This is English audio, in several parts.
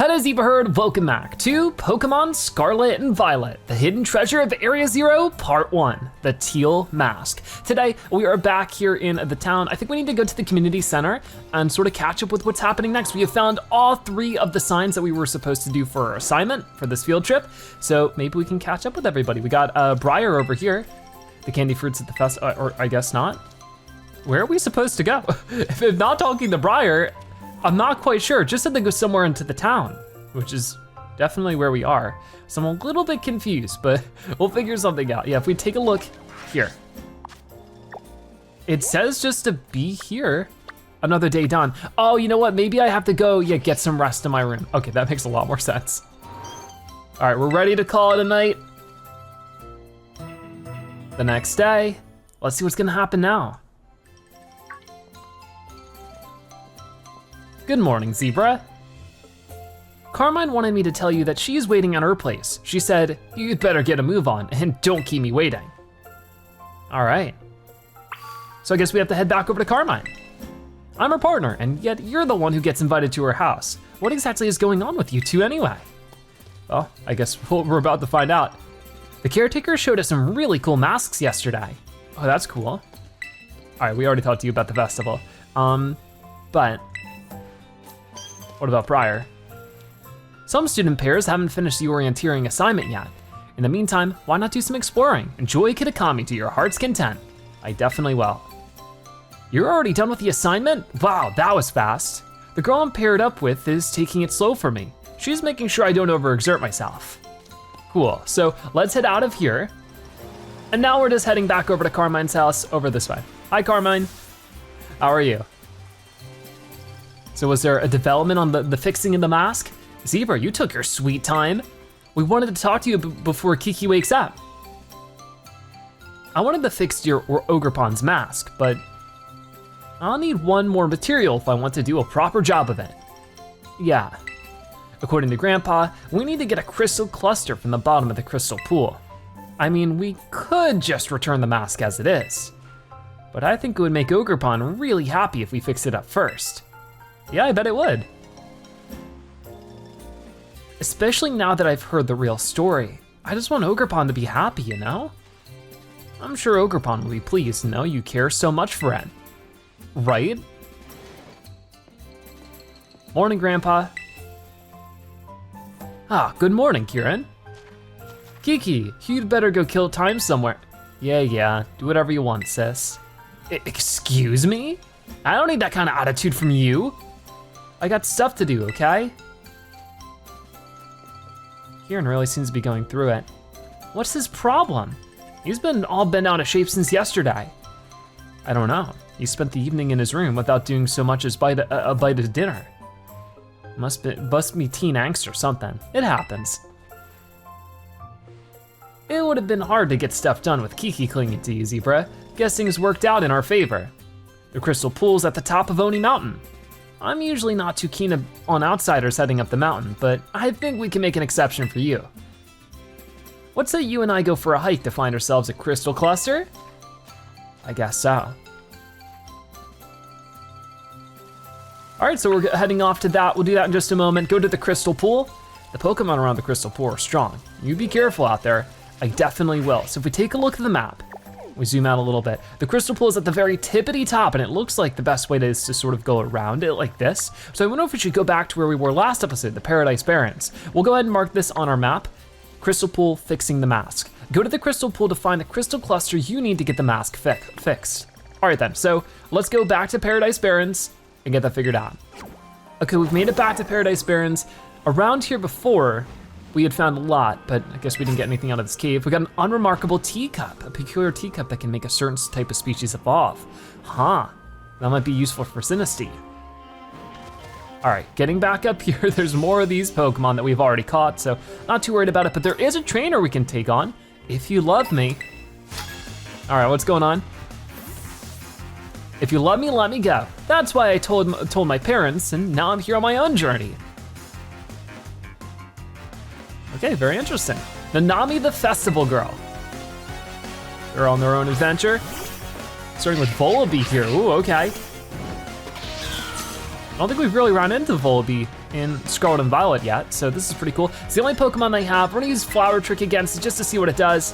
Hello Zebra Herd, welcome back to Pokemon Scarlet and Violet, the hidden treasure of Area Zero, Part 1, the Teal Mask. Today, we are back here in the town. I think we need to go to the community center and sort of catch up with what's happening next. We have found all 3 of the signs that we were supposed to do for our assignment for this field trip, so maybe we can catch up with everybody. We got Briar over here, the candy fruits at the fest, or I guess not. Where are we supposed to go? If I'm not talking to Briar, I'm not quite sure. Just said to go somewhere into the town, which is definitely where we are. So I'm a little bit confused, but we'll figure something out. Yeah, if we take a look here. It says just to be here. Another day done. Oh, you know what? Maybe I have to go, get some rest in my room. Okay, that makes a lot more sense. All right, we're ready to call it a night. The next day, let's see what's gonna happen now. Good morning, Zebra. Carmine wanted me to tell you that she's waiting at her place. She said, you'd better get a move on and don't keep me waiting. All right. So I guess we have to head back over to Carmine. I'm her partner, and yet you're the one who gets invited to her house. What exactly is going on with you two anyway? Well, I guess we're about to find out. The caretaker showed us some really cool masks yesterday. Oh, that's cool. All right, we already talked to you about the festival. But what about Briar? Some student pairs haven't finished the orienteering assignment yet. In the meantime, why not do some exploring? Enjoy Kitakami to your heart's content. I definitely will. You're already done with the assignment? Wow, that was fast. The girl I'm paired up with is taking it slow for me. She's making sure I don't overexert myself. Cool, so let's head out of here. And now we're just heading back over to Carmine's house over this way. Hi, Carmine. How are you? So was there a development on the fixing of the mask? Zebra, you took your sweet time. We wanted to talk to you before Kiki wakes up. I wanted to fix your Ogerpon's mask, but I'll need one more material if I want to do a proper job of it. Yeah, according to Grandpa, we need to get a crystal cluster from the bottom of the crystal pool. I mean, we could just return the mask as it is, but I think it would make Ogerpon really happy if we fix it up first. Yeah, I bet it would. Especially now that I've heard the real story. I just want Ogerpon to be happy, you know? I'm sure Ogerpon will be pleased to know you care so much for it. Right? Morning, Grandpa. Ah, good morning, Kieran. Kiki, you'd better go kill time somewhere. Yeah, do whatever you want, sis. Excuse me? I don't need that kind of attitude from you. I got stuff to do, okay? Kieran really seems to be going through it. What's his problem? He's been all bent out of shape since yesterday. I don't know. He spent the evening in his room without doing so much as bite a bite of dinner. Must be teen angst or something. It happens. It would have been hard to get stuff done with Kiki clinging to you, Zebra. Guess things worked out in our favor. The crystal pool's at the top of Oni Mountain. I'm usually not too keen on outsiders heading up the mountain, but I think we can make an exception for you. What say you and I go for a hike to find ourselves a crystal cluster? I guess so. All right, so we're heading off to that. We'll do that in just a moment. Go to the crystal pool. The Pokemon around the crystal pool are strong. You be careful out there. I definitely will. So if we take a look at the map, we zoom out a little bit. The crystal pool is at the very tippity top, and it looks like the best way is to sort of go around it like this. So I wonder if we should go back to where we were last episode, the Paradise Barrens. We'll go ahead and mark this on our map. Crystal pool, fixing the mask. Go to the crystal pool to find the crystal cluster you need to get the mask fixed. All right then, so let's go back to Paradise Barrens and get that figured out. Okay, we've made it back to Paradise Barrens. Around here before, we had found a lot, but I guess we didn't get anything out of this cave. We got an unremarkable teacup, a peculiar teacup that can make a certain type of species evolve. Huh, that might be useful for Sinistea. All right, getting back up here, there's more of these Pokemon that we've already caught, so not too worried about it, but there is a trainer we can take on, if you love me. All right, what's going on? If you love me, let me go. That's why I told my parents, and now I'm here on my own journey. Okay, very interesting. Nanami the Festival Girl. They're on their own adventure. Starting with Volibee here, ooh, okay. I don't think we've really run into Volibee in Scarlet and Violet yet, so this is pretty cool. It's the only Pokemon they have. We're gonna use Flower Trick against it just to see what it does.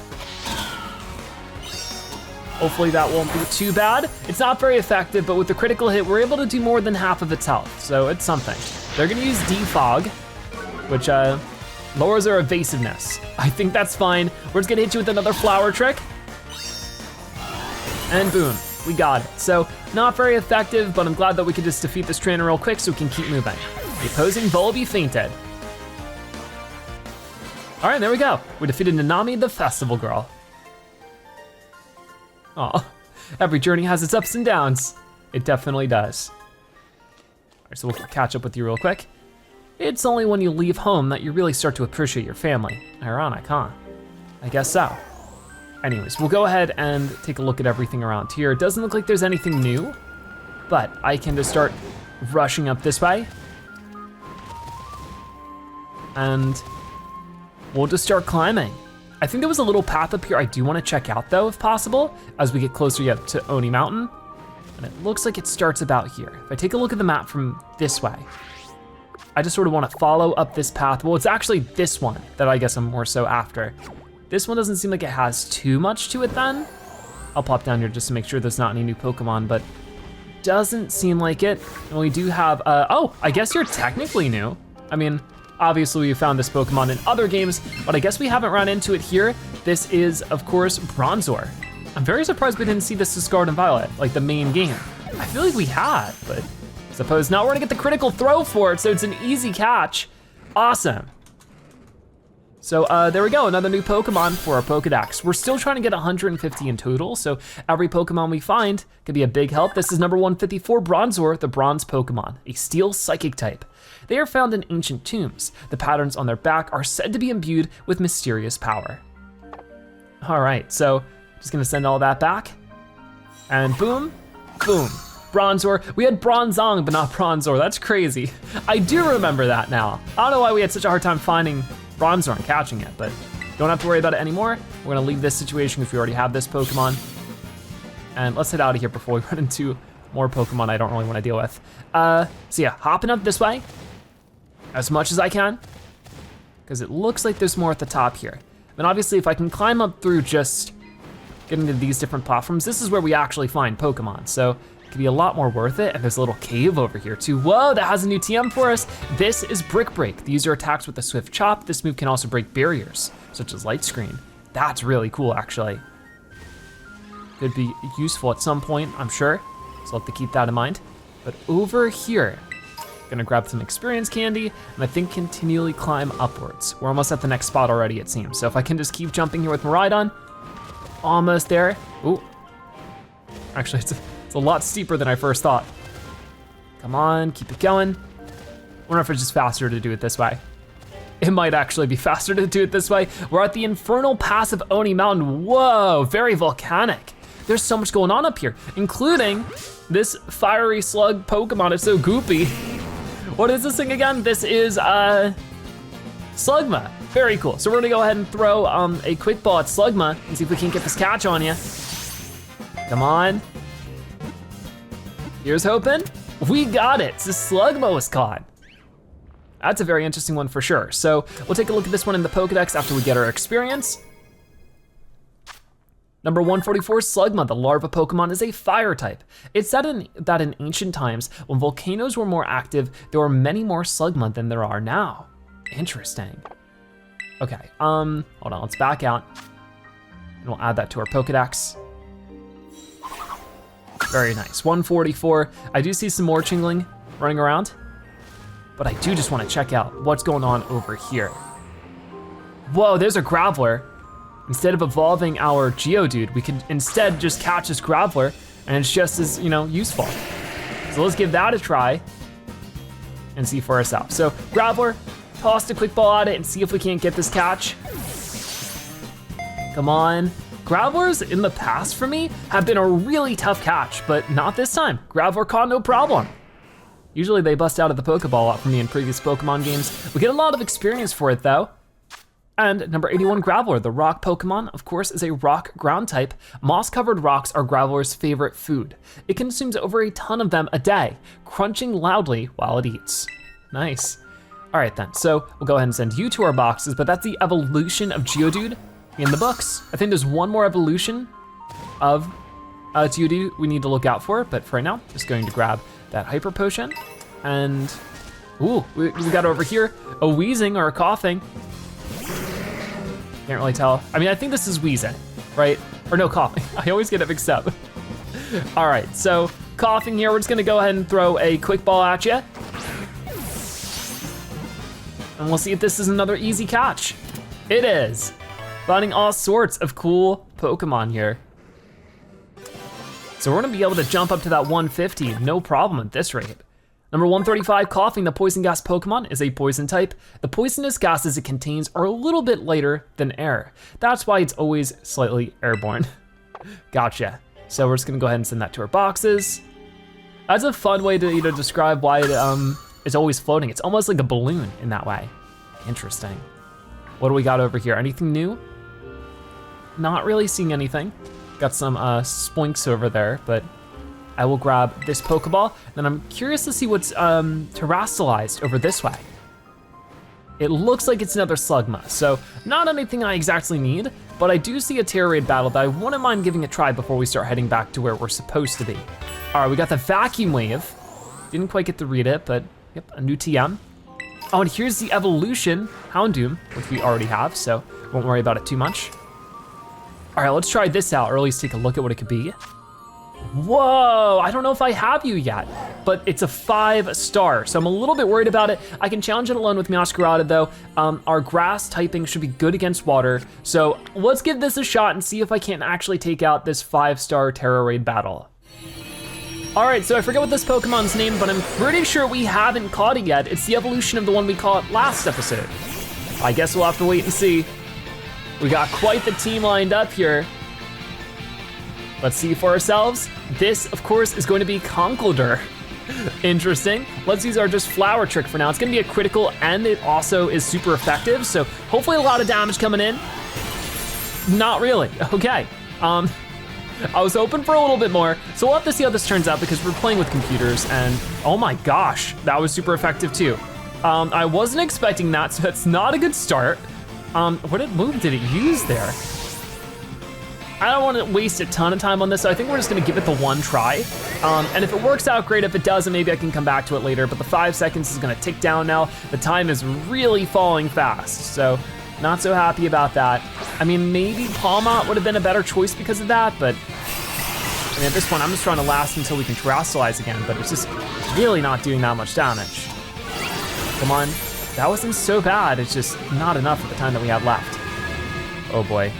Hopefully that won't be too bad. It's not very effective, but with the critical hit, we're able to do more than half of its health, so it's something. They're gonna use Defog, which lowers our evasiveness. I think that's fine. We're just gonna hit you with another Flower Trick. And boom, we got it. So not very effective, but I'm glad that we could just defeat this trainer real quick so we can keep moving. The opposing Volibee fainted. All right, there we go. We defeated Nanami, the festival girl. Aw, every journey has its ups and downs. It definitely does. All right, so we'll catch up with you real quick. It's only when you leave home that you really start to appreciate your family. Ironic, huh? I guess so. Anyways, we'll go ahead and take a look at everything around here. It doesn't look like there's anything new, but I can just start rushing up this way. And we'll just start climbing. I think there was a little path up here I do want to check out though, if possible, as we get closer yet to Oni Mountain. And it looks like it starts about here. If I take a look at the map from this way, I just sort of want to follow up this path. Well, it's actually this one that I guess I'm more so after. This one doesn't seem like it has too much to it then. I'll pop down here just to make sure there's not any new Pokemon, but doesn't seem like it. And we do have, oh, I guess you're technically new. I mean, obviously we found this Pokemon in other games, but I guess we haven't run into it here. This is, of course, Bronzor. I'm very surprised we didn't see this in Scarlet and Violet, like the main game. I feel like we had, but I suppose not. We're gonna get the critical throw for it, so it's an easy catch. Awesome. So there we go, another new Pokemon for our Pokedex. We're still trying to get 150 in total, so every Pokemon we find could be a big help. This is number 154, Bronzor, the bronze Pokemon, a steel psychic type. They are found in ancient tombs. The patterns on their back are said to be imbued with mysterious power. All right, so just gonna send all that back. And boom, boom. Bronzor, we had Bronzong, but not Bronzor, that's crazy. I do remember that now. I don't know why we had such a hard time finding Bronzor and catching it, but don't have to worry about it anymore. We're gonna leave this situation if we already have this Pokemon. And let's head out of here before we run into more Pokemon I don't really wanna deal with. So yeah, hopping up this way as much as I can, because it looks like there's more at the top here. And obviously if I can climb up through just getting to these different platforms, this is where we actually find Pokemon. So it could be a lot more worth it. And there's a little cave over here too. Whoa, that has a new TM for us. This is Brick Break. The user attacks with a swift chop. This move can also break barriers, such as light screen. That's really cool, actually. Could be useful at some point, I'm sure. So I'll have to keep that in mind. But over here, gonna grab some experience candy, and I think continually climb upwards. We're almost at the next spot already, it seems. So if I can just keep jumping here with Miraidon, almost there. Ooh, actually it's a lot steeper than I first thought. Come on, keep it going. I wonder if it's just faster to do it this way. It might actually be faster to do it this way. We're at the infernal pass of Oni Mountain. Whoa, very volcanic. There's so much going on up here, including this fiery slug Pokemon. It's so goopy. What is this thing again? This is Slugma. Very cool. So we're gonna go ahead and throw a quick ball at Slugma and see if we can get this catch on you. Come on. Here's hoping. We got it. So Slugma was caught. That's a very interesting one for sure. So we'll take a look at this one in the Pokedex after we get our experience. Number 144, Slugma, the larva Pokemon, is a fire type. It's said that in ancient times, when volcanoes were more active, there were many more Slugma than there are now. Interesting. Okay, hold on, let's back out. And we'll add that to our Pokedex. Very nice, 144. I do see some more Chingling running around, but I do just wanna check out what's going on over here. Whoa, there's a Graveler. Instead of evolving our Geodude, we could instead just catch this Graveler, and it's just as, useful. So let's give that a try and see for ourselves. So Graveler, toss a quick ball at it and see if we can't get this catch. Come on. Gravelers in the past for me have been a really tough catch, but not this time. Graveler caught no problem. Usually they bust out of the Pokeball a lot for me in previous Pokemon games. We get a lot of experience for it though. And number 81, Graveler, the rock Pokemon, of course, is a rock ground type. Moss-covered rocks are Graveler's favorite food. It consumes over a ton of them a day, crunching loudly while it eats. Nice. All right then, so we'll go ahead and send you to our boxes, but that's the evolution of Geodude in the books. I think there's one more evolution of Geodude we need to look out for, but for right now, just going to grab that Hyper Potion. And, ooh, we got over here a wheezing or a coughing. Can't really tell. I mean, I think this is wheezing, right? Or no, coughing. I always get it mixed up. All right, so coughing here. We're just gonna go ahead and throw a quick ball at you. And we'll see if this is another easy catch. It is. Finding all sorts of cool Pokemon here. So we're gonna be able to jump up to that 150, no problem at this rate. Number 135, coughing, the poison gas Pokemon, is a poison type. The poisonous gases it contains are a little bit lighter than air. That's why it's always slightly airborne. Gotcha. So we're just gonna go ahead and send that to our boxes. That's a fun way to describe why it is always floating. It's almost like a balloon in that way. Interesting. What do we got over here? Anything new? Not really seeing anything. Got some spoinks over there, but I will grab this Pokeball, and I'm curious to see what's terrestrialized over this way. It looks like it's another Slugma, so not anything I exactly need, but I do see a Tera Raid battle that I wouldn't mind giving a try before we start heading back to where we're supposed to be. All right, we got the Vacuum Wave. Didn't quite get to read it, but yep, a new TM. Oh, and here's the evolution, Houndoom, which we already have, so won't worry about it too much. All right, let's try this out, or at least take a look at what it could be. Whoa, I don't know if I have you yet, but it's a 5-star, so I'm a little bit worried about it. I can challenge it alone with Meowscarada though. Our grass typing should be good against water, so let's give this a shot and see if I can actually take out this 5-star Tera Raid battle. All right, so I forget what this Pokemon's name, but I'm pretty sure we haven't caught it yet. It's the evolution of the one we caught last episode. I guess we'll have to wait and see. We got quite the team lined up here. Let's see for ourselves. This, of course, is going to be Conkeldurr. Interesting. Let's use our just Flower Trick for now. It's gonna be a critical, and it also is super effective, so hopefully a lot of damage coming in. Not really, okay. I was hoping for a little bit more, so we'll have to see how this turns out because we're playing with computers, and oh my gosh, that was super effective too. I wasn't expecting that, so that's not a good start. What move did it use there? I don't want to waste a ton of time on this, so I think we're just gonna give it the one try. And if it works out great, if it doesn't, maybe I can come back to it later, but the 5 seconds is gonna tick down now. The time is really falling fast, so not so happy about that. I mean, maybe Palmont would have been a better choice because of that, but I mean, at this point, I'm just trying to last until we can terrestrialize again, but it's just really not doing that much damage. Come on, that wasn't so bad, it's just not enough at the time that we have left. Oh boy.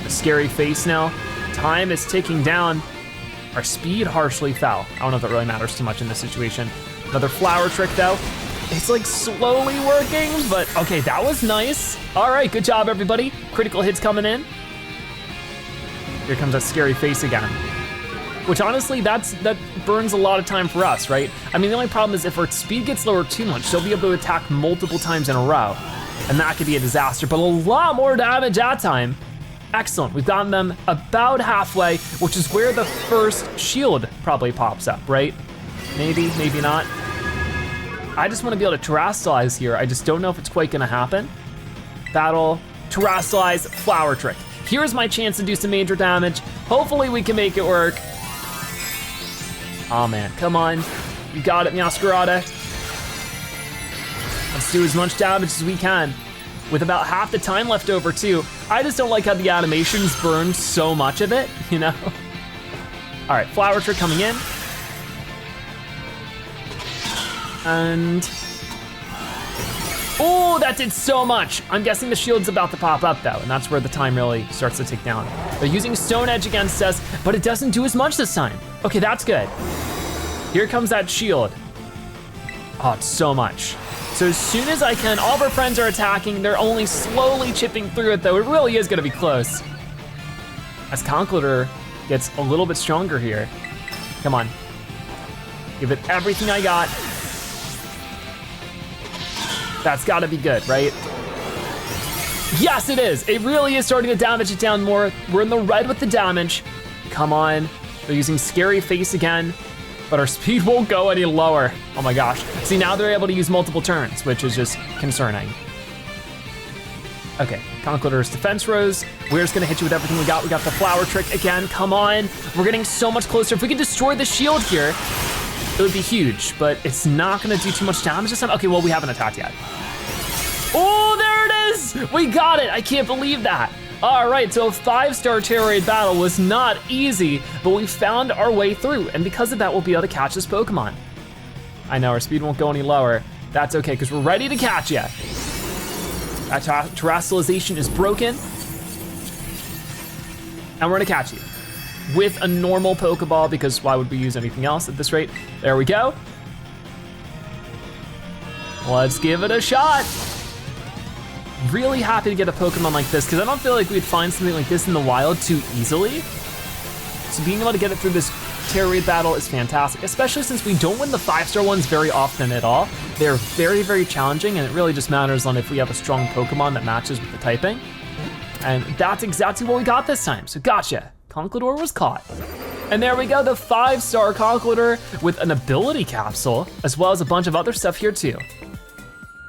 A scary face now. Time is ticking down. Our speed harshly fell. I don't know if that really matters too much in this situation. Another Flower Trick though. It's like slowly working, but okay, that was nice. All right, good job everybody. Critical hits coming in. Here comes that scary face again. Which honestly, that burns a lot of time for us, right? I mean, the only problem is if our speed gets lowered too much, they'll be able to attack multiple times in a row. And that could be a disaster, but a lot more damage that time. Excellent, we've gotten them about halfway, which is where the first shield probably pops up, right? Maybe, maybe not. I just wanna be able to terrestrialize here. I just don't know if it's quite gonna happen. Battle, terrestrialize, Flower Trick. Here's my chance to do some major damage. Hopefully we can make it work. Oh man, come on. You got it, Meowscarada. Let's do as much damage as we can. With about half the time left over too. I just don't like how the animations burn so much of it, you know? All right, Flower Trick coming in. And, oh, that did so much. I'm guessing the shield's about to pop up though, and that's where the time really starts to tick down. They're using Stone Edge against us, but it doesn't do as much this time. Okay, that's good. Here comes that shield. Oh, it's so much. So as soon as I can, all of our friends are attacking. They're only slowly chipping through it though. It really is gonna be close. As Conkeldurr gets a little bit stronger here. Come on, give it everything I got. That's gotta be good, right? Yes, it is. It really is starting to damage it down more. We're in the red with the damage. Come on, they're using Scary Face again. but our speed won't go any lower. Oh my gosh. See, now they're able to use multiple turns, which is just concerning. Okay, Conkeldurr's defense rose. We're just gonna hit you with everything we got. We got the flower trick again, come on. We're getting so much closer. If we can destroy the shield here, it would be huge, but it's not gonna do too much damage this time. Okay, well, we haven't attacked yet. Oh, there it is! We got it, I can't believe that. All right, so a 5-star Tera Raid battle was not easy, but we found our way through, and because of that, we'll be able to catch this Pokemon. I know, our speed won't go any lower. That's okay, because we're ready to catch you. That terrestrialization is broken, and we're gonna catch you with a normal Pokeball, because why would we use anything else at this rate? There we go. Let's give it a shot. Really happy to get a Pokemon like this, because I don't feel like we'd find something like this in the wild too easily. So being able to get it through this Tera Raid battle is fantastic, especially since we don't win the 5-star ones very often at all. They're very, very challenging, and it really just matters on if we have a strong Pokemon that matches with the typing. And that's exactly what we got this time, so gotcha. Conkeldurr was caught. And there we go, the 5-star Conkeldurr with an ability capsule, as well as a bunch of other stuff here too.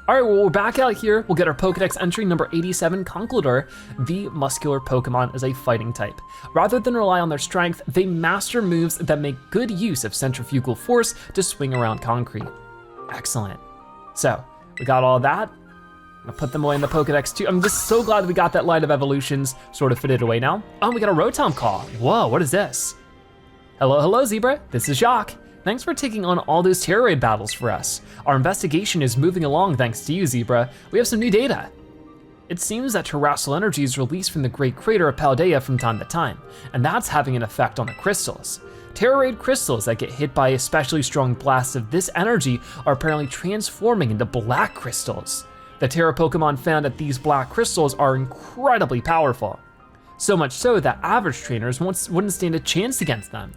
All right, well, we're back out here. We'll get our Pokedex entry number 87, Conkeldurr, the muscular Pokemon, is a fighting type. Rather than rely on their strength, they master moves that make good use of centrifugal force to swing around concrete. Excellent. So, we got all that. I'm gonna put them away in the Pokedex too. I'm just so glad we got that Light of Evolutions sort of fitted away now. Oh, we got a Rotom call. Whoa, what is this? Hello, hello, Zebra. This is Jacques. Thanks for taking on all those Tera Raid battles for us. Our investigation is moving along thanks to you, Zebra. We have some new data. It seems that terrestrial energy is released from the Great Crater of Paldea from time to time, and that's having an effect on the crystals. Tera Raid crystals that get hit by especially strong blasts of this energy are apparently transforming into black crystals. The Tera Pokemon found at these black crystals are incredibly powerful. So much so that average trainers wouldn't stand a chance against them.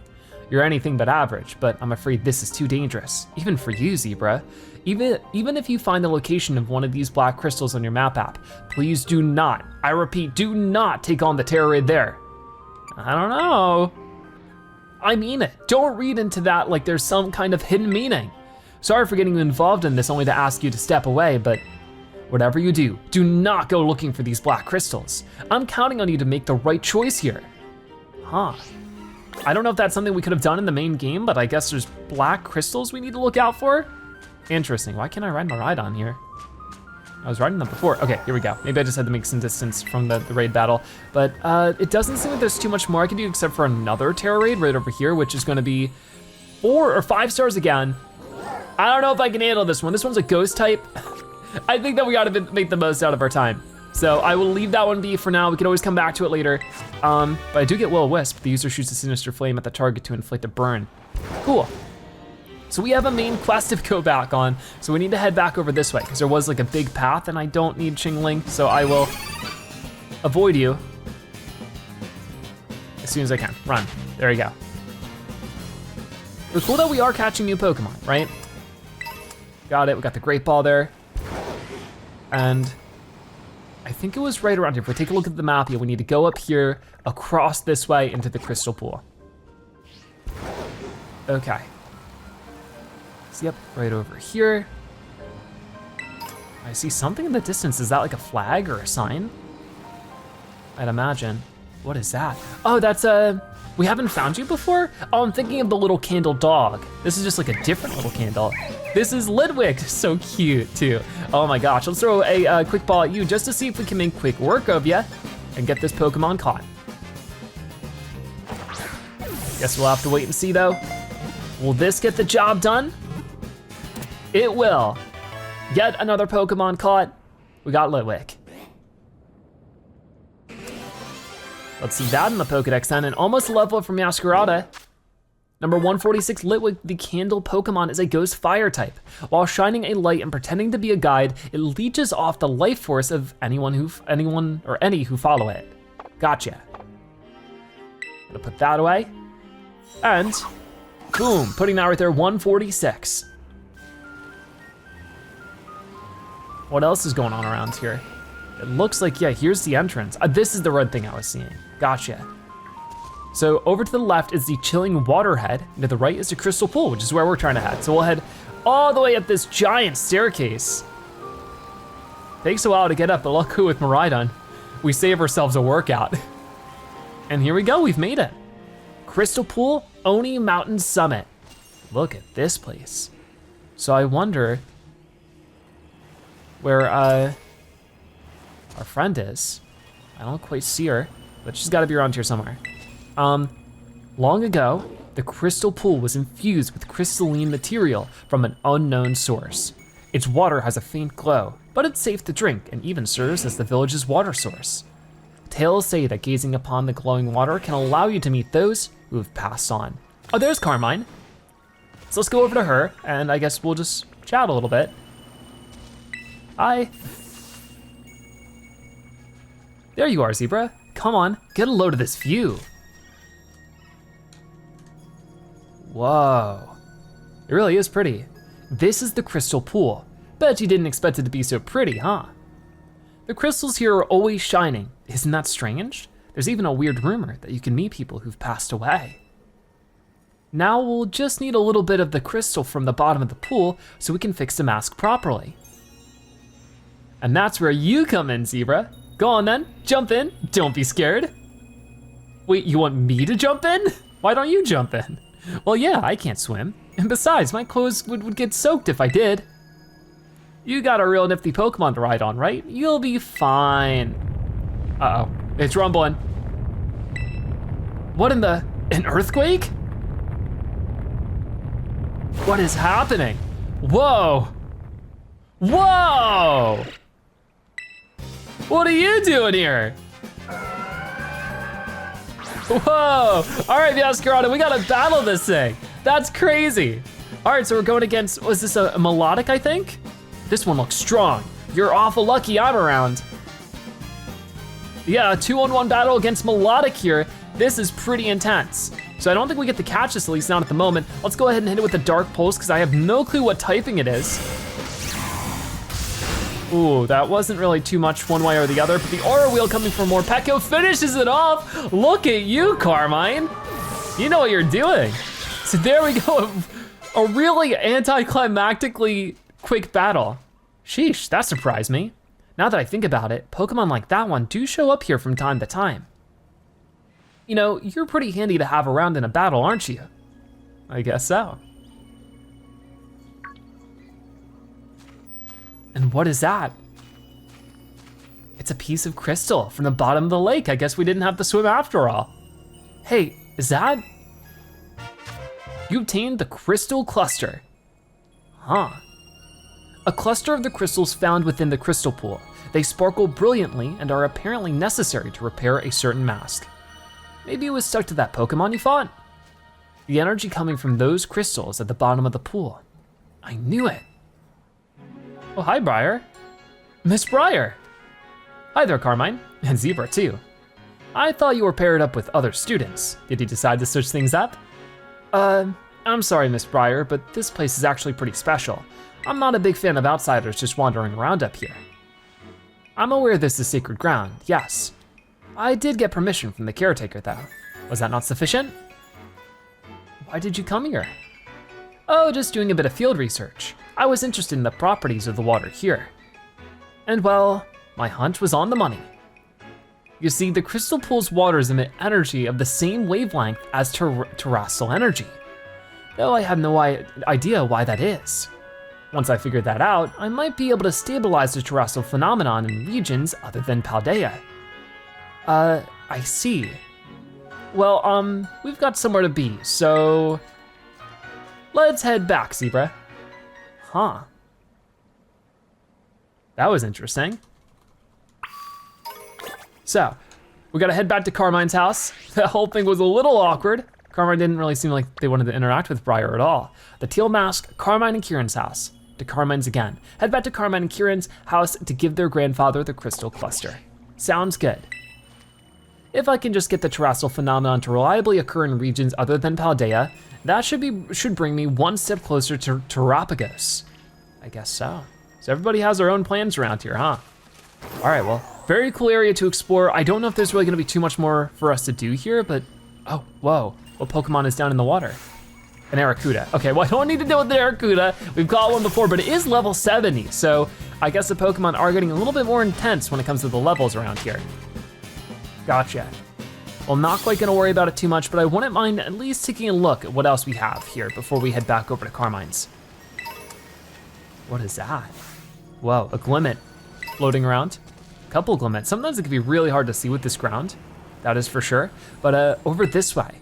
You're anything but average, but I'm afraid this is too dangerous, even for you, Zebra. Even if you find the location of one of these black crystals on your map app, please do not, I repeat, do not take on the Tera Raid there. I don't know. I mean it. Don't read into that like there's some kind of hidden meaning. Sorry for getting you involved in this only to ask you to step away, but whatever you do not go looking for these black crystals. I'm counting on you to make the right choice here. Huh. I don't know if that's something we could have done in the main game, but I guess there's black crystals we need to look out for. Interesting, why can't I ride Miraidon here? I was riding them before. Okay, here we go. Maybe I just had to make some distance from the raid battle, but it doesn't seem like there's too much more I can do except for another Tera Raid right over here, which is gonna be 4 or 5 stars again. I don't know if I can handle this one. This one's a ghost type. I think that we gotta make the most out of our time. So I will leave that one be for now. We can always come back to it later. But I do get Will-O-Wisp. The user shoots a sinister flame at the target to inflict a burn. Cool. So we have a main quest to go back on. So we need to head back over this way because there was like a big path and I don't need Chingling. So I will avoid you as soon as I can. Run, there you go. It's cool that we are catching new Pokemon, right? Got it, we got the Great Ball there. And I think it was right around here. If we take a look at the map here, we need to go up here, across this way into the crystal pool. Okay. So yep, right over here. I see something in the distance. Is that like a flag or a sign? I'd imagine. What is that? Oh, that's we haven't found you before? Oh, I'm thinking of the little candle dog. This is just like a different little candle. This is Lidwick, so cute too. Oh my gosh, let's throw a quick ball at you just to see if we can make quick work of you and get this Pokemon caught. Guess we'll have to wait and see though. Will this get the job done? It will. Yet another Pokemon caught. We got Lidwick. Let's see that in the Pokedex then, and almost a level up from Masquerada. Number 146, Litwick, the Candle Pokemon, is a ghost fire type. While shining a light and pretending to be a guide, it leeches off the life force of any who follow it. Gotcha. Gonna put that away. And boom, putting that right there, 146. What else is going on around here? It looks like, yeah, here's the entrance. This is the red thing I was seeing. Gotcha. So over to the left is the chilling waterhead, and to the right is the crystal pool, which is where we're trying to head. So we'll head all the way up this giant staircase. Takes a while to get up, but luckily with Miraidon, we save ourselves a workout. And here we go, we've made it. Crystal Pool, Oni Mountain Summit. Look at this place. So I wonder where our friend is. I don't quite see her, but she's gotta be around here somewhere. Long ago, the crystal pool was infused with crystalline material from an unknown source. Its water has a faint glow, but it's safe to drink and even serves as the village's water source. Tales say that gazing upon the glowing water can allow you to meet those who have passed on. Oh, there's Carmine. So let's go over to her, and I guess we'll just chat a little bit. Hi. There you are, Zebra. Come on, get a load of this view. Whoa, it really is pretty. This is the crystal pool. Bet you didn't expect it to be so pretty, huh? The crystals here are always shining. Isn't that strange? There's even a weird rumor that you can meet people who've passed away. Now we'll just need a little bit of the crystal from the bottom of the pool so we can fix the mask properly. And that's where you come in, Zebra. Go on then, jump in, don't be scared. Wait, you want me to jump in? Why don't you jump in? Well, yeah, I can't swim. And besides, my clothes would get soaked if I did. You got a real nifty Pokemon to ride on, right? You'll be fine. Uh-oh, it's rumbling. What in the, an earthquake? What is happening? Whoa. Whoa! What are you doing here? Whoa! All right, Masquerada, we gotta battle this thing. That's crazy. All right, so we're going against, was this a melodic, I think? This one looks strong. You're awful lucky I'm around. Yeah, a 2-on-1 battle against melodic here. This is pretty intense. So I don't think we get to catch this, at least not at the moment. Let's go ahead and hit it with the Dark Pulse, because I have no clue what typing it is. Ooh, that wasn't really too much one way or the other, but the Aura Wheel coming from Morpeko finishes it off. Look at you, Carmine. You know what you're doing. So there we go, a really anticlimactically quick battle. Sheesh, that surprised me. Now that I think about it, Pokemon like that one do show up here from time to time. You know, you're pretty handy to have around in a battle, aren't you? I guess so. And what is that? It's a piece of crystal from the bottom of the lake. I guess we didn't have to swim after all. Hey, is that? You obtained the crystal cluster. Huh. A cluster of the crystals found within the crystal pool. They sparkle brilliantly and are apparently necessary to repair a certain mask. Maybe it was stuck to that Pokemon you fought? The energy coming from those crystals at the bottom of the pool. I knew it. Oh, hi, Briar. Miss Briar. Hi there, Carmine, and Zebra too. I thought you were paired up with other students. Did you decide to switch things up? I'm sorry, Miss Briar, but this place is actually pretty special. I'm not a big fan of outsiders just wandering around up here. I'm aware this is sacred ground, yes. I did get permission from the caretaker though. Was that not sufficient? Why did you come here? Oh, just doing a bit of field research. I was interested in the properties of the water here. And well, my hunch was on the money. You see, the crystal pool's waters emit energy of the same wavelength as terrestrial energy, though I have no idea why that is. Once I figured that out, I might be able to stabilize the terrestrial phenomenon in regions other than Paldea. I see. Well, we've got somewhere to be, so let's head back, Zebra. Huh. That was interesting. So, we gotta head back to Carmine's house. That whole thing was a little awkward. Carmine didn't really seem like they wanted to interact with Briar at all. The Teal Mask, Carmine and Kieran's house. To Carmine's again. Head back to Carmine and Kieran's house to give their grandfather the crystal cluster. Sounds good. If I can just get the terrestrial phenomenon to reliably occur in regions other than Paldea, that should bring me one step closer to Terapagos. I guess so. So everybody has their own plans around here, huh? All right, well, very cool area to explore. I don't know if there's really gonna be too much more for us to do here, but Oh, whoa, what Pokemon is down in the water? An Arrokuda. Okay, well I don't need to deal with the Arrokuda. We've caught one before, but it is level 70, so I guess the Pokemon are getting a little bit more intense when it comes to the levels around here. Gotcha. Well, not quite gonna worry about it too much, but I wouldn't mind at least taking a look at what else we have here before we head back over to Carmine's. What is that? Whoa, a Glimmet floating around. A couple Glimmets. Sometimes it can be really hard to see with this ground, that is for sure. But over this way.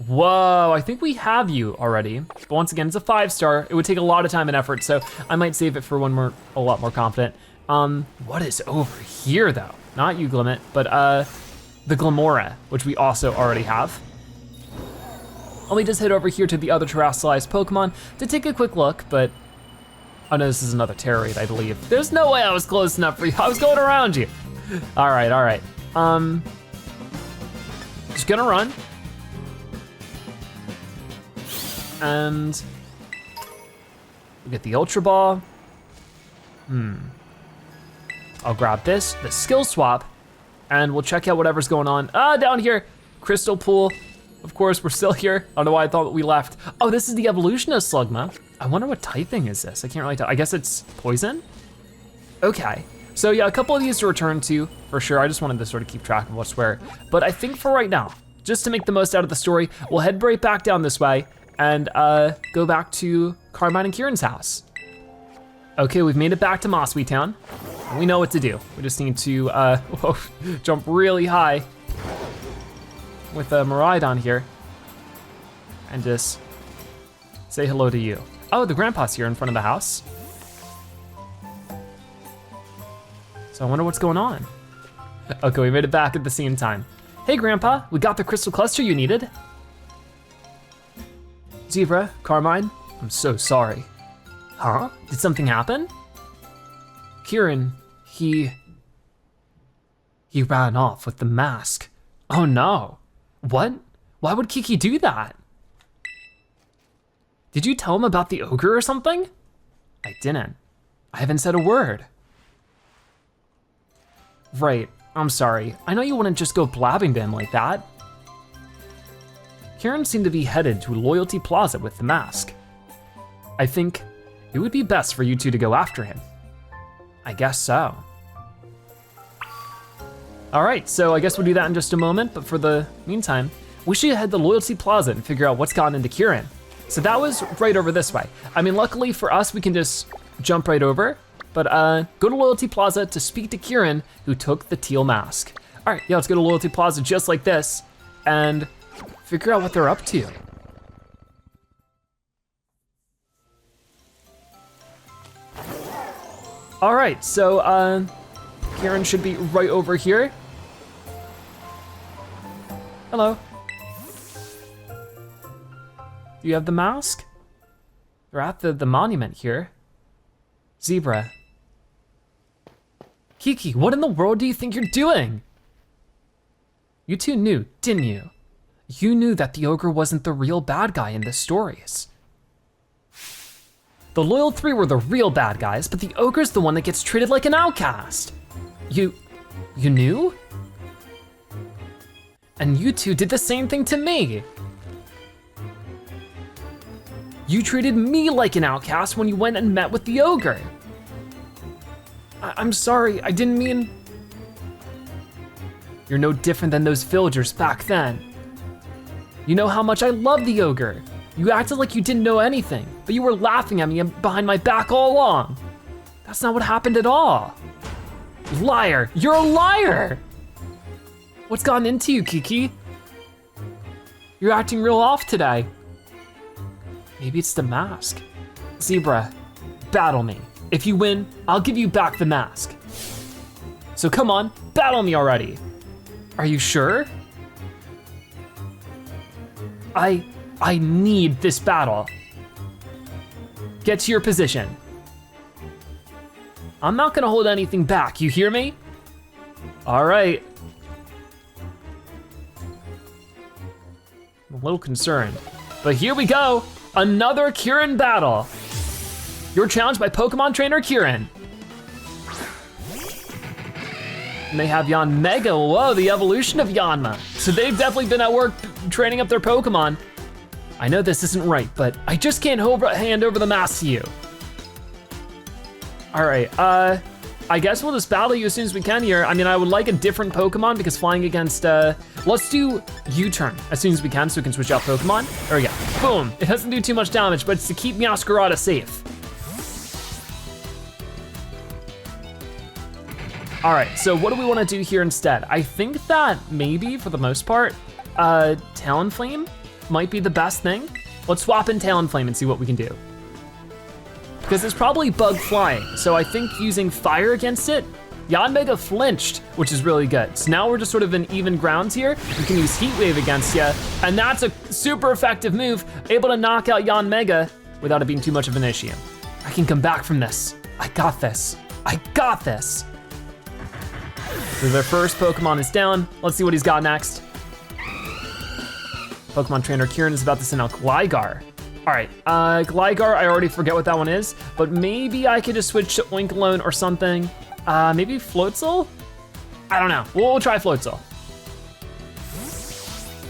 Whoa, I think we have you already. But once again, it's a 5-star. It would take a lot of time and effort, so I might save it for when we're a lot more confident. What is over here though? Not you, Glimmet, but the Glamora, which we also already have. Let me just head over here to the other terrestrialized Pokemon to take a quick look, but, oh no, this is another Tera raid, I believe. There's no way I was close enough for you. I was going around you. All right. Just gonna run. And we get the Ultra Ball. I'll grab this, the skill swap, and we'll check out whatever's going on. Down here, Crystal Pool. Of course, we're still here. I don't know why I thought we left. Oh, this is the evolution of Slugma. I wonder what typing is this? I can't really tell. I guess it's poison? Okay, so yeah, a couple of these to return to, for sure. I just wanted to sort of keep track of what's where. But I think for right now, just to make the most out of the story, we'll head right back down this way and go back to Carmine and Kieran's house. Okay, we've made it back to Mossweed Town. We know what to do. We just need to jump really high with Miraidon here and just say hello to you. Oh, the grandpa's here in front of the house. So I wonder what's going on. Okay, we made it back at the same time. Hey grandpa, we got the crystal cluster you needed. Zebra, Carmine, I'm so sorry. Huh? Did something happen? Kieran, he ran off with the mask. Oh no. What? Why would Kiki do that? Did you tell him about the ogre or something? I didn't. I haven't said a word. Right, I'm sorry. I know you wouldn't just go blabbing to him like that. Kieran seemed to be headed to Loyalty Plaza with the mask. I think it would be best for you two to go after him. I guess so. All right, so I guess we'll do that in just a moment, but for the meantime, we should head to Loyalty Plaza and figure out what's gotten into Kieran. So that was right over this way. I mean, luckily for us, we can just jump right over, but go to Loyalty Plaza to speak to Kieran, who took the Teal Mask. All right, yeah, let's go to Loyalty Plaza just like this and figure out what they're up to. All right, so Kieran should be right over here. Hello. Do you have the mask? They're at the monument here. Zebra. Kiki, what in the world do you think you're doing? You two knew, didn't you? You knew that the ogre wasn't the real bad guy in the stories. The Loyal Three were the real bad guys, but the ogre's the one that gets treated like an outcast. You knew? And you two did the same thing to me. You treated me like an outcast when you went and met with the ogre. I'm sorry, I didn't mean. You're no different than those villagers back then. You know how much I love the ogre. You acted like you didn't know anything, but you were laughing at me behind my back all along. That's not what happened at all. Liar, you're a liar! What's gotten into you, Kiki? You're acting real off today. Maybe it's the mask. Zebra, battle me. If you win, I'll give you back the mask. So come on, battle me already. Are you sure? I need this battle. Get to your position. I'm not gonna hold anything back, you hear me? All right. I'm a little concerned, but here we go. Another Kieran battle. You're challenged by Pokemon trainer Kieran. And they have Yanmega, whoa, the evolution of Yanma. So they've definitely been at work training up their Pokemon. I know this isn't right, but I just can't hand over the mask to you. All right, I guess we'll just battle you as soon as we can here. I mean, I would like a different Pokemon because flying against, let's do U-turn as soon as we can so we can switch out Pokemon. There we go, boom. It doesn't do too much damage, but it's to keep Meowscarada safe. All right, so what do we wanna do here instead? I think that maybe, for the most part, Talonflame might be the best thing. Let's swap in Talonflame and see what we can do. Because it's probably bug flying, so I think using fire against it, Yanmega flinched, which is really good. So now we're just sort of in even grounds here. We can use Heat Wave against you, and that's a super effective move, able to knock out Yanmega without it being too much of an issue. I can come back from this. I got this. I got this. So their first Pokemon is down. Let's see what he's got next. Pokemon trainer Kieran is about to send out Gligar. All right, Gligar, I already forget what that one is, but maybe I could just switch to Oinkologne or something. Maybe Floatzel? I don't know, we'll try Floatzel.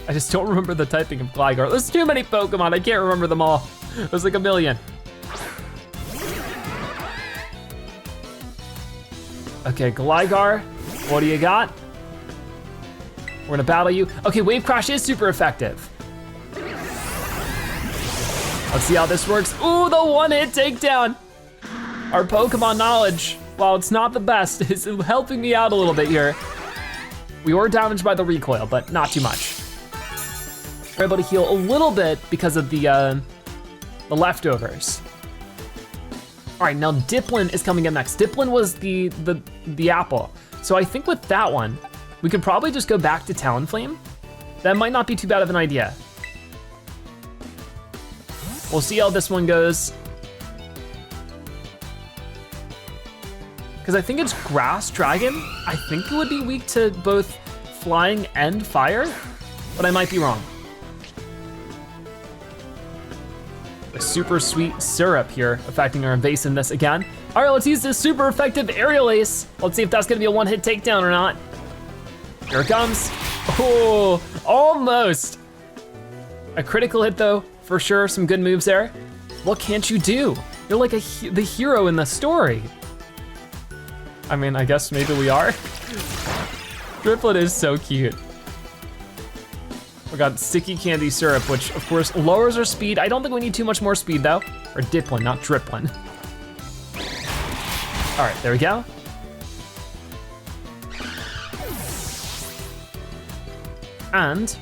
I just don't remember the typing of Gligar. There's too many Pokemon, I can't remember them all. There's like a million. Okay, Gligar, what do you got? We're gonna battle you. Okay, Wave Crash is super effective. Let's see how this works. Ooh, the one-hit takedown. Our Pokemon knowledge, while it's not the best, is helping me out a little bit here. We were damaged by the recoil, but not too much. We're able to heal a little bit because of the leftovers. All right, now Dipplin is coming in next. Dipplin was the apple. So I think with that one, we could probably just go back to Talonflame. That might not be too bad of an idea. We'll see how this one goes. Because I think it's Grass Dragon. I think it would be weak to both flying and fire, but I might be wrong. A super sweet syrup here affecting our invasiveness again. All right, let's use this super effective Aerial Ace. Let's see if that's gonna be a one-hit takedown or not. Here it comes. Oh, almost. A critical hit though, for sure, some good moves there. What can't you do? You're like the hero in the story. I mean, I guess maybe we are. Driplet is so cute. We got Sticky Candy Syrup, which of course lowers our speed. I don't think we need too much more speed though. Or Dipplin, not Driplin. All right, there we go. And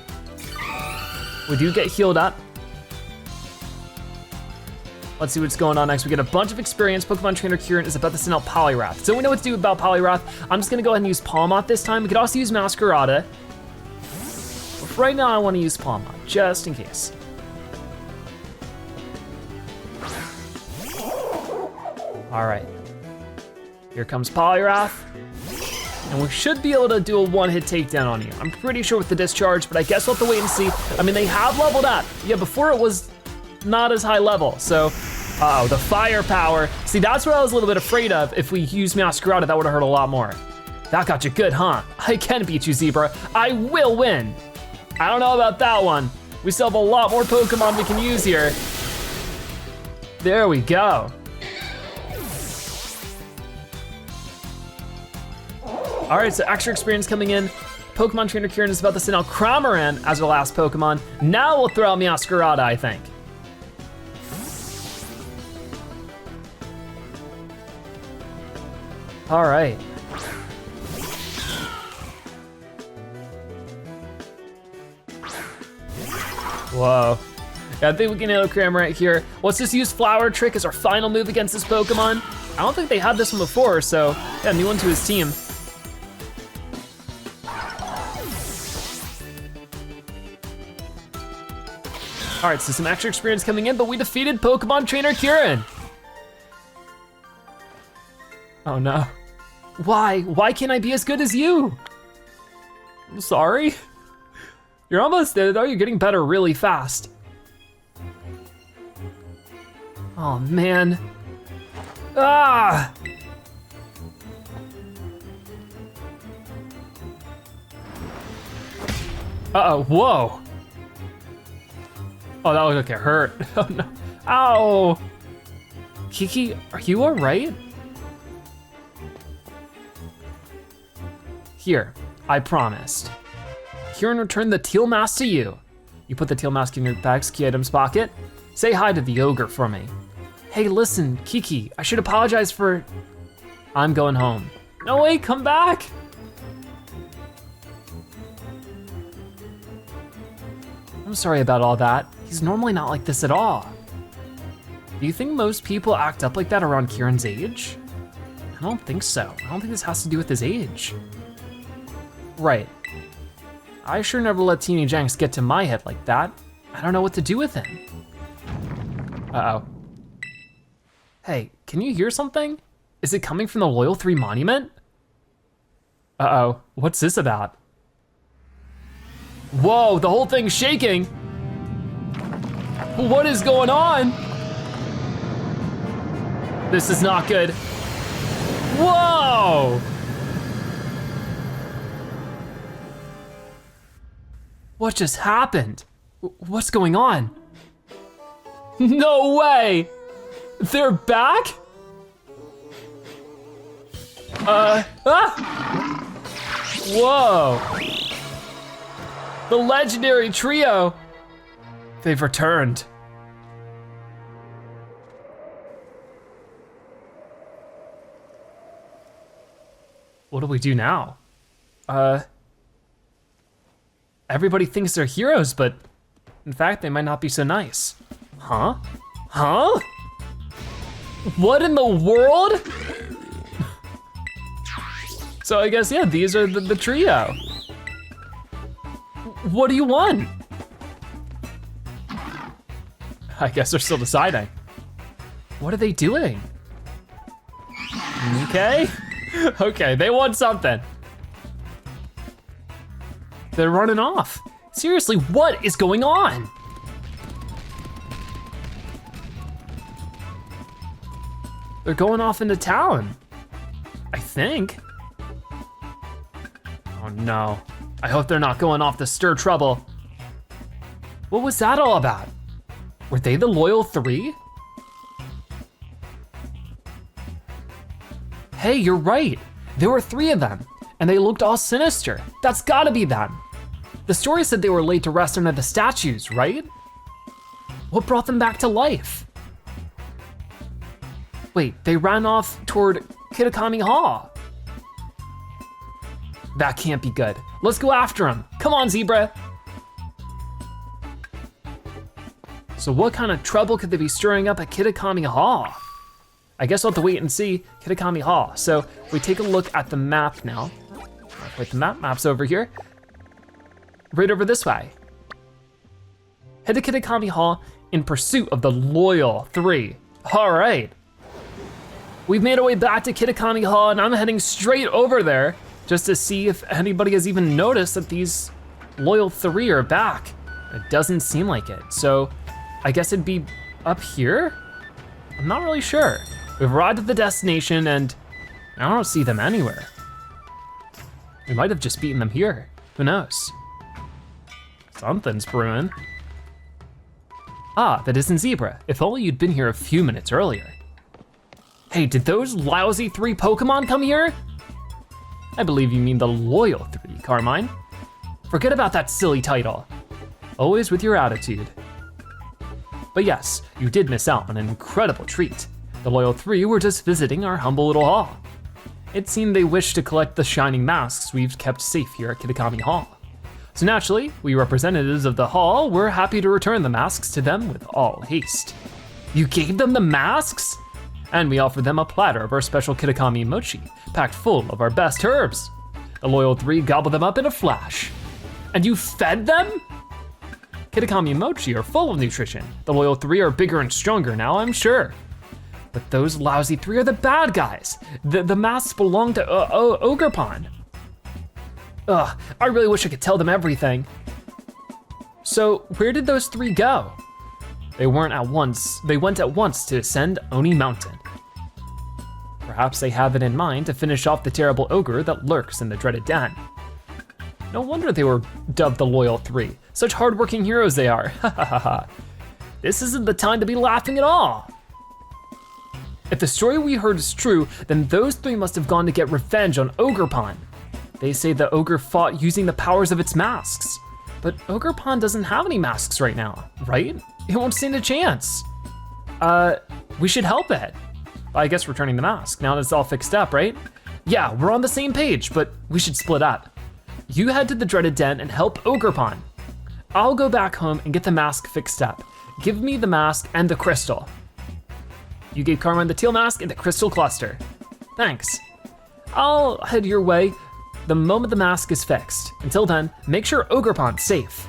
we do get healed up. Let's see what's going on next. We get a bunch of experience. Pokemon Trainer Kieran is about to send out Poliwrath. So we know what to do about Poliwrath. I'm just gonna go ahead and use Palmot this time. We could also use Masquerada. But for right now, I wanna use Palmot, just in case. All right, here comes Poliwrath. And we should be able to do a one-hit takedown on you. I'm pretty sure with the discharge, but I guess we'll have to wait and see. I mean, they have leveled up. Yeah, before it was not as high level, so, uh-oh, the firepower. See, that's what I was a little bit afraid of. If we used Masquerada, that would've hurt a lot more. That got you good, huh? I can beat you, Zebra. I will win. I don't know about that one. We still have a lot more Pokemon we can use here. There we go. All right, so extra experience coming in. Pokemon Trainer Kieran is about to send out Cramorant as our last Pokemon. Now we'll throw out Meowscarada, I think. All right. Whoa. Yeah, I think we can nail Cramorant here. Let's just use Flower Trick as our final move against this Pokemon. I don't think they had this one before, so yeah, new one to his team. All right, so some extra experience coming in, but we defeated Pokemon Trainer Kieran. Oh no. Why? Why can't I be as good as you? I'm sorry. You're almost there though, you're getting better really fast. Oh man. Ah! Uh-oh, whoa. Oh, that looked like it hurt. Oh no, ow. Kiki, are you all right? Here, I promised. Kieran returned the Teal Mask to you. You put the Teal Mask in your bag's key items pocket. Say hi to the ogre for me. Hey, listen, Kiki, I should apologize for... I'm going home. No, wait, come back. I'm sorry about all that. He's normally not like this at all. Do you think most people act up like that around Kieran's age? I don't think so. I don't think this has to do with his age. Right. I sure never let Teeny Jenks get to my head like that. I don't know what to do with him. Uh-oh. Hey, can you hear something? Is it coming from the Loyal 3 monument? Uh-oh, what's this about? Whoa, the whole thing's shaking. What is going on? This is not good. Whoa! What just happened? What's going on? No way! They're back? Whoa! The legendary trio! They've returned. What do we do now? Everybody thinks they're heroes, but in fact, they might not be so nice. Huh? Huh? What in the world? So I guess, yeah, these are the trio. What do you want? I guess they're still deciding. What are they doing? Okay. Okay, they want something. They're running off. Seriously, what is going on? They're going off into town, I think. Oh no, I hope they're not going off to stir trouble. What was that all about? Were they the Loyal 3? Hey, you're right. There were 3 of them, and they looked all sinister. That's gotta be them. The story said they were laid to rest under the statues, right? What brought them back to life? Wait, they ran off toward Kitakami Hall. That can't be good. Let's go after them. Come on, Zebra. So what kind of trouble could they be stirring up at Kitakami Hall? I guess we'll have to wait and see. Kitakami Hall. So if we take a look at the map now. Wait, the map's over here. Right over this way. Head to Kitakami Hall in pursuit of the Loyal 3. All right. We've made our way back to Kitakami Hall, and I'm heading straight over there just to see if anybody has even noticed that these Loyal 3 are back. It doesn't seem like it. So I guess it'd be up here? I'm not really sure. We've arrived at the destination and I don't see them anywhere. We might have just beaten them here. Who knows? Something's brewing. Ah, that isn't Zebra. If only you'd been here a few minutes earlier. Hey, did those lousy 3 Pokemon come here? I believe you mean the Loyal 3, Carmine. Forget about that silly title. Always with your attitude. But yes, you did miss out on an incredible treat. The Loyal 3 were just visiting our humble little hall. It seemed they wished to collect the shining masks we've kept safe here at Kitakami Hall. So naturally, we representatives of the hall were happy to return the masks to them with all haste. You gave them the masks? And we offered them a platter of our special Kitakami mochi, packed full of our best herbs. The Loyal 3 gobbled them up in a flash. And you fed them? Kitakami mochi are full of nutrition. The Loyal 3 are bigger and stronger now, I'm sure. But those lousy 3 are the bad guys. The masks belong to Ogre Pond. Ugh, I really wish I could tell them everything. So where did those 3 go? They went at once to ascend Oni Mountain. Perhaps they have it in mind to finish off the terrible ogre that lurks in the dreaded den. No wonder they were dubbed the Loyal Three. Such hardworking heroes they are, ha ha ha ha. This isn't the time to be laughing at all. If the story we heard is true, then those three must have gone to get revenge on Ogerpon. They say the ogre fought using the powers of its masks. But Ogerpon doesn't have any masks right now, right? It won't stand a chance. We should help it. I guess returning the mask, now that it's all fixed up, right? Yeah, we're on the same page, but we should split up. You head to the dreaded den and help Ogerpon. I'll go back home and get the mask fixed up. Give me the mask and the crystal. You gave Carmine the Teal Mask and the crystal cluster. Thanks. I'll head your way the moment the mask is fixed. Until then, make sure Ogerpon's safe.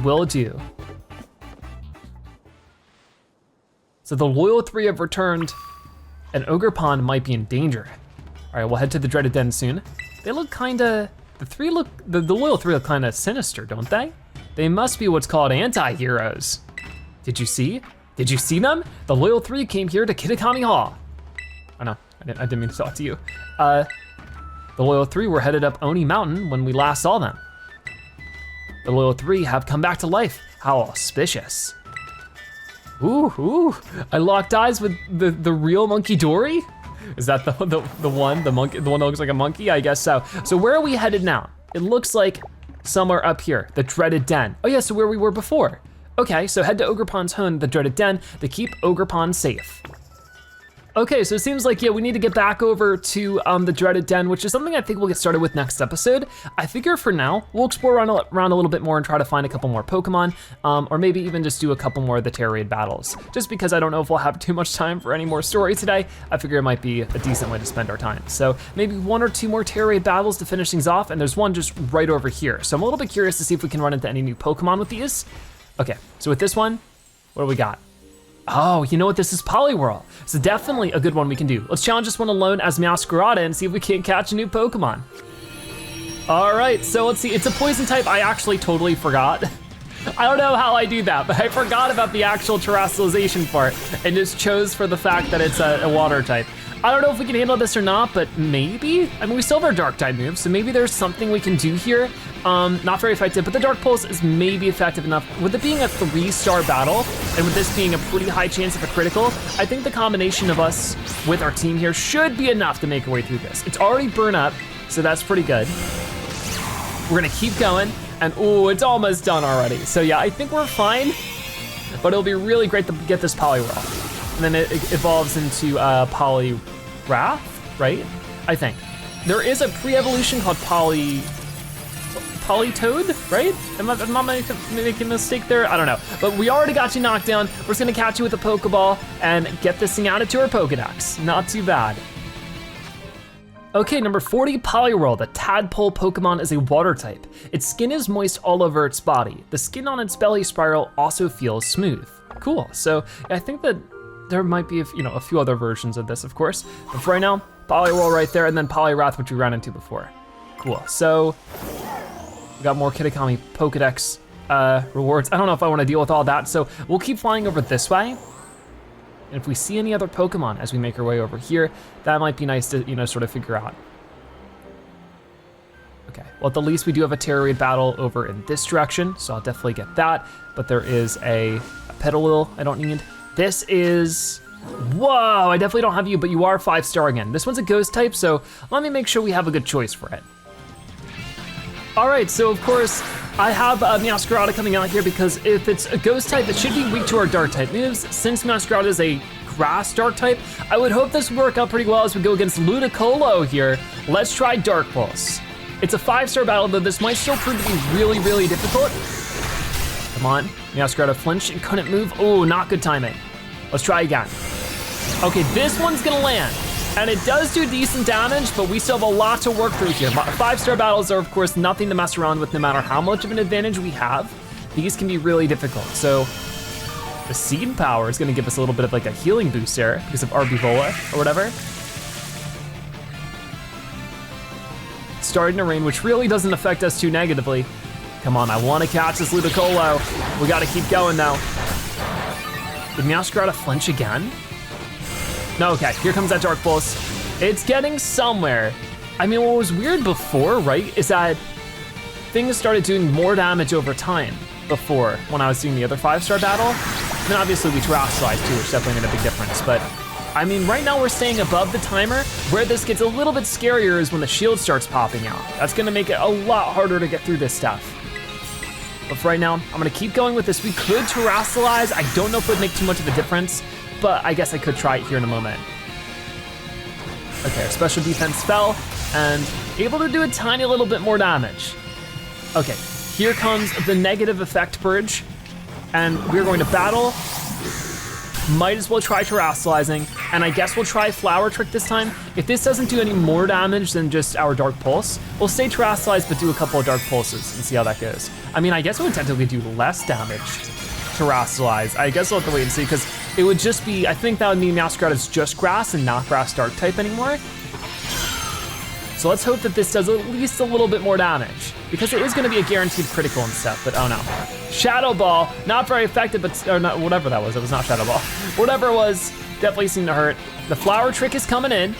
Will do. So the Loyal Three have returned, and Ogerpon might be in danger. All right, we'll head to the dreaded den soon. They look kinda, the Loyal Three look kinda sinister, don't they? They must be what's called anti-heroes. Did you see? Did you see them? The Loyal Three came here to Kitakami Hall. Oh no, I didn't mean to talk to you. The Loyal Three were headed up Oni Mountain when we last saw them. The Loyal Three have come back to life. How auspicious. Ooh, I locked eyes with the real Monkey Dory? Is that the one that looks like a monkey? I guess so. So where are we headed now? It looks like somewhere up here, the dreaded den. Oh yeah, so where we were before. Okay, so head to Ogerpon's home, the dreaded den, to keep Ogerpon safe. Okay, so it seems like, yeah, we need to get back over to the dreaded den, which is something I think we'll get started with next episode. I figure for now, we'll explore around a little bit more and try to find a couple more Pokemon, or maybe even just do a couple more of the Tera raid battles. Just because I don't know if we'll have too much time for any more story today, I figure it might be a decent way to spend our time. So maybe 1 or 2 more Tera raid battles to finish things off, and there's one just right over here. So I'm a little bit curious to see if we can run into any new Pokemon with these. Okay, so with this one, what do we got? Oh, you know what, this is Poliwhirl. So definitely a good one we can do. Let's challenge this one alone as Meowscarada and see if we can't catch a new Pokemon. All right, so let's see, it's a poison type. I actually totally forgot. I don't know how I do that, but I forgot about the actual terrestrialization part and just chose for the fact that it's a water type. I don't know if we can handle this or not, but maybe? I mean, we still have our dark type moves, so maybe there's something we can do here. Not very effective, but the Dark Pulse is maybe effective enough. With it being a 3-star battle, and with this being a pretty high chance of a critical, I think the combination of us with our team here should be enough to make our way through this. It's already burned up, so that's pretty good. We're gonna keep going, and ooh, it's almost done already. So yeah, I think we're fine, but it'll be really great to get this Poliwhirl. And then it evolves into Poliwrath, right? I think. There is a pre-evolution called Politoad, right? Am I making a mistake there? I don't know. But we already got you knocked down. We're just gonna catch you with a Pokeball and get this thing added to our Pokedex. Not too bad. Okay, number 40, Poliwhirl. The tadpole Pokemon is a water type. Its skin is moist all over its body. The skin on its belly spiral also feels smooth. Cool, so I think that there might be a few other versions of this, of course. But for right now, Poliwhirl right there, and then Poliwrath, which we ran into before. Cool, so we got more Kitakami Pokedex rewards. I don't know if I want to deal with all that, so we'll keep flying over this way. And if we see any other Pokemon as we make our way over here, that might be nice to sort of figure out. Okay, well at the least we do have a Tera raid battle over in this direction, so I'll definitely get that. But there is a Petalil I don't need. This is, whoa, I definitely don't have you, but you are 5-star again. This one's a ghost type, so let me make sure we have a good choice for it. All right, so of course, I have Meowscarada coming out here because if it's a ghost type, it should be weak to our dark type moves. Since Meowscarada is a grass dark type, I would hope this would work out pretty well as we go against Ludicolo here. Let's try Dark Pulse. It's a 5-star battle, though this might still prove to be really, really difficult. Come on, Meowscarada flinched and couldn't move. Oh, not good timing. Let's try again. Okay, this one's gonna land. And it does do decent damage, but we still have a lot to work through here. 5-star battles are, of course, nothing to mess around with no matter how much of an advantage we have. These can be really difficult. So the Seed Power is gonna give us a little bit of like a healing boost there because of Arbivola or whatever. Starting to rain, which really doesn't affect us too negatively. Come on, I wanna catch this Ludicolo. We gotta keep going though. Did Meowscarada flinch again? No, okay, here comes that Dark Pulse. It's getting somewhere. I mean, what was weird before, right, is that things started doing more damage over time before when I was doing the other 5-star battle. And then obviously we terrestrialized too, which definitely made a big difference. But I mean, right now we're staying above the timer. Where this gets a little bit scarier is when the shield starts popping out. That's gonna make it a lot harder to get through this stuff. But for right now, I'm gonna keep going with this. We could terrestrialize. I don't know if it would make too much of a difference, but I guess I could try it here in a moment. Okay, our special defense fell and able to do a tiny little bit more damage. Okay, here comes the negative effect purge, and we're going to battle. Might as well try terrestrializing, and I guess we'll try Flower Trick this time. If this doesn't do any more damage than just our Dark Pulse, we'll stay terrestrialized but do a couple of Dark Pulses and see how that goes. I mean, I guess it would technically do less damage terrestrialize. I guess we'll have to wait and see, because it would just be, I think that would mean Meowscarada is just grass and not grass dark type anymore. So let's hope that this does at least a little bit more damage, because it is gonna be a guaranteed critical and stuff, but oh no. Shadow Ball, not very effective, but, or not, whatever that was, it was not Shadow Ball. Whatever it was, definitely seemed to hurt. The Flower Trick is coming in,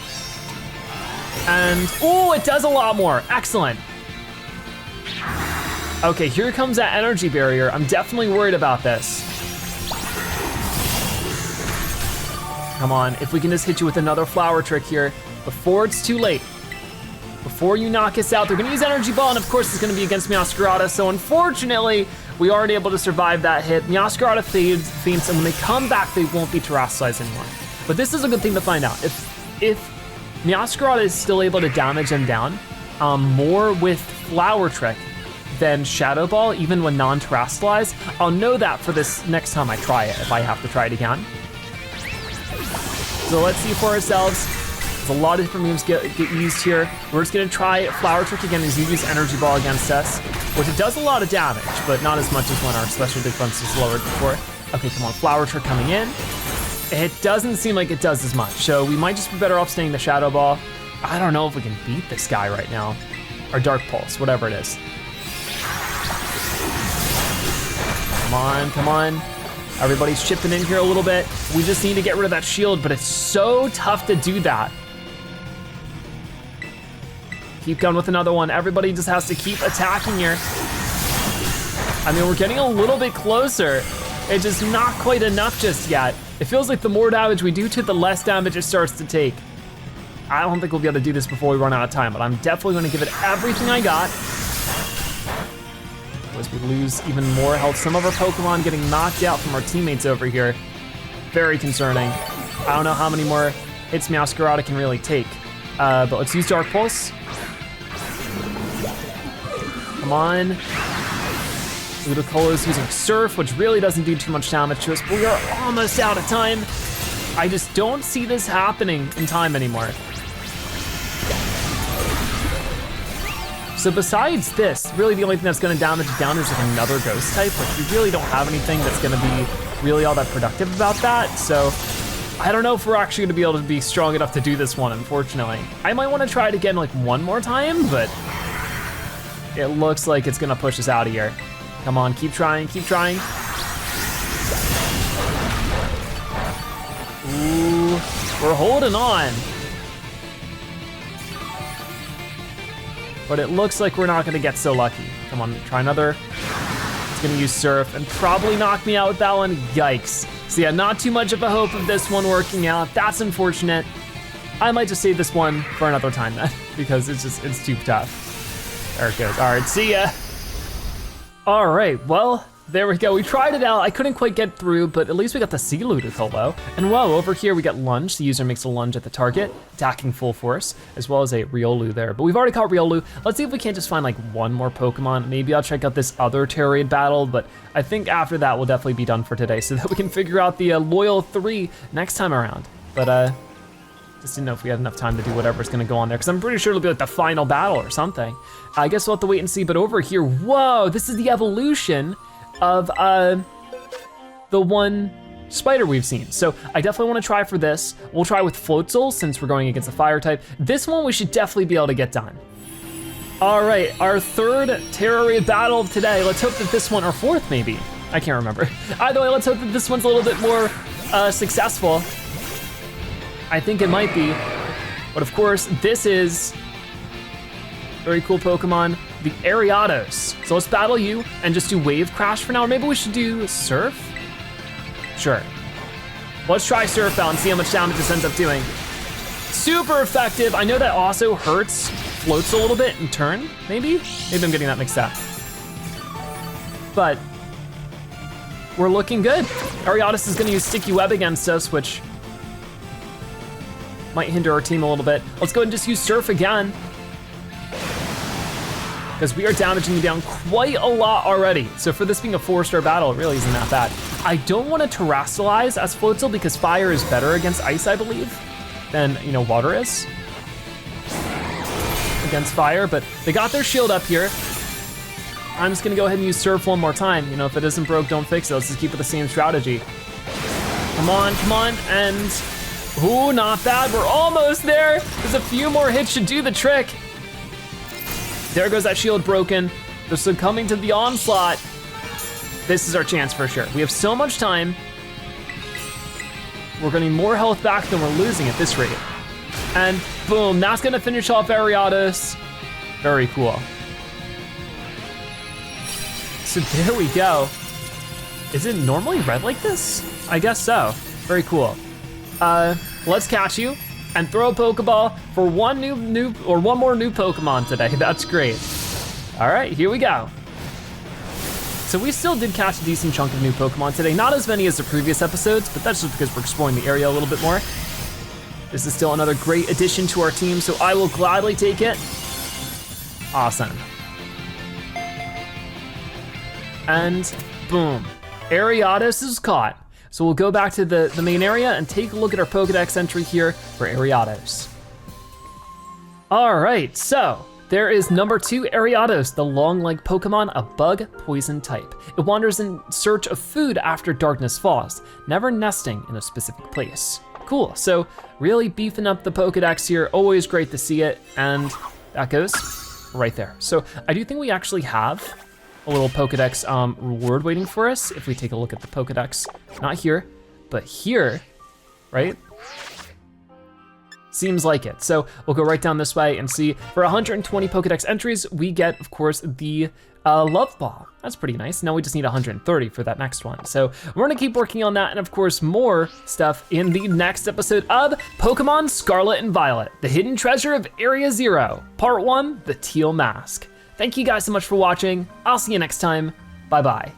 and, oh, it does a lot more, excellent. Okay, here comes that energy barrier. I'm definitely worried about this. Come on, if we can just hit you with another Flower Trick here before it's too late. Before you knock us out, they're gonna use Energy Ball, and of course it's gonna be against Meowscarada, so unfortunately, we aren't able to survive that hit. Meowscarada faints, and when they come back, they won't be terrestrialized anymore. But this is a good thing to find out. If Meowscarada is still able to damage them down more with Flower Trick than Shadow Ball, even when non-terrestrialized, I'll know that for this next time I try it, if I have to try it again. So let's see for ourselves. There's a lot of different moves get used here. We're just gonna try Flower Trick again as you use Energy Ball against us, which it does a lot of damage, but not as much as when our special defense was lowered before. Okay, come on, Flower Trick coming in. It doesn't seem like it does as much, so we might just be better off staying the Shadow Ball. I don't know if we can beat this guy right now. Or Dark Pulse, whatever it is. Come on, come on. Everybody's chipping in here a little bit. We just need to get rid of that shield, but it's so tough to do that. Keep going with another one. Everybody just has to keep attacking here. I mean, we're getting a little bit closer. It's just not quite enough just yet. It feels like the more damage we do to it, the less damage it starts to take. I don't think we'll be able to do this before we run out of time, but I'm definitely gonna give it everything I got. As we lose even more health. Some of our Pokemon getting knocked out from our teammates over here. Very concerning. I don't know how many more hits Meowscarada can really take. But let's use Dark Pulse. Come on. Ludicolo's using Surf, which really doesn't do too much damage to us, but we are almost out of time. I just don't see this happening in time anymore. So besides this, really the only thing that's gonna damage it down is like another ghost type. Like we really don't have anything that's gonna be really all that productive about that. So I don't know if we're actually gonna be able to be strong enough to do this one, unfortunately. I might wanna try it again like one more time, but it looks like it's gonna push us out of here. Come on, keep trying, keep trying. Ooh, we're holding on. But it looks like we're not gonna get so lucky. Come on, try another. It's gonna use Surf and probably knock me out with that one. Yikes. So yeah, not too much of a hope of this one working out. That's unfortunate. I might just save this one for another time then, because it's too tough. There it goes, all right, see ya. All right, well, there we go. We tried it out. I couldn't quite get through, but at least we got the Sea Ludicolo. And whoa, over here we got Lunge. The user makes a lunge at the target, attacking full force, as well as a Riolu there. But we've already caught Riolu. Let's see if we can't just find like one more Pokemon. Maybe I'll check out this other Tera Raid battle, but I think after that we'll definitely be done for today so that we can figure out the Loyal 3 next time around. But just didn't know if we had enough time to do whatever's gonna go on there, because I'm pretty sure it'll be like the final battle or something. I guess we'll have to wait and see, but over here, whoa, this is the evolution of the one spider we've seen. So I definitely wanna try for this. We'll try with Floatzel since we're going against a fire type. This one we should definitely be able to get done. All right, our third Tera Raid battle of today. Let's hope that this one, or fourth maybe, I can't remember. Either way, let's hope that this one's a little bit more successful. I think it might be, but of course, this is very cool Pokemon. the Ariados. So let's battle you and just do Wave Crash for now, or maybe we should do Surf? Sure. Let's try Surf out and see how much damage this ends up doing. Super effective. I know that also hurts, floats a little bit in turn, maybe? Maybe I'm getting that mixed up. But we're looking good. Ariados is gonna use Sticky Web against us, which might hinder our team a little bit. Let's go ahead and just use Surf again, because we are damaging you down quite a lot already. So for this being a 4-star battle, it really isn't that bad. I don't want to Terrasilize as Floatzel because fire is better against ice, I believe, than water is against fire, but they got their shield up here. I'm just gonna go ahead and use Surf one more time. If it isn't broke, don't fix it. Let's just keep with the same strategy. Come on, and ooh, not bad, we're almost there. There's a few more hits should do the trick. There goes that shield broken. They're succumbing to the onslaught. This is our chance for sure. We have so much time. We're getting more health back than we're losing at this rate. And boom, that's gonna finish off Ariados. Very cool. So there we go. Is it normally red like this? I guess so, very cool. Let's catch you and throw a Pokeball for one more new Pokemon today. That's great. All right, here we go. So we still did catch a decent chunk of new Pokemon today. Not as many as the previous episodes, but that's just because we're exploring the area a little bit more. This is still another great addition to our team, so I will gladly take it. Awesome. And boom, Ariados is caught. So we'll go back to the main area and take a look at our Pokedex entry here for Ariados. All right, so there is number 2, Ariados, the long-legged Pokemon, a bug poison type. It wanders in search of food after darkness falls, never nesting in a specific place. Cool, so really beefing up the Pokedex here, always great to see it, and that goes right there. So I do think we actually have a little Pokedex reward waiting for us if we take a look at the Pokedex. Not here, but here, right? Seems like it. So we'll go right down this way and see. For 120 Pokedex entries, we get, of course, the Love Ball. That's pretty nice. Now we just need 130 for that next one. So we're gonna keep working on that, and of course, more stuff in the next episode of Pokemon Scarlet and Violet, the hidden treasure of Area 0, Part 1, the Teal Mask. Thank you guys so much for watching. I'll see you next time. Bye-bye.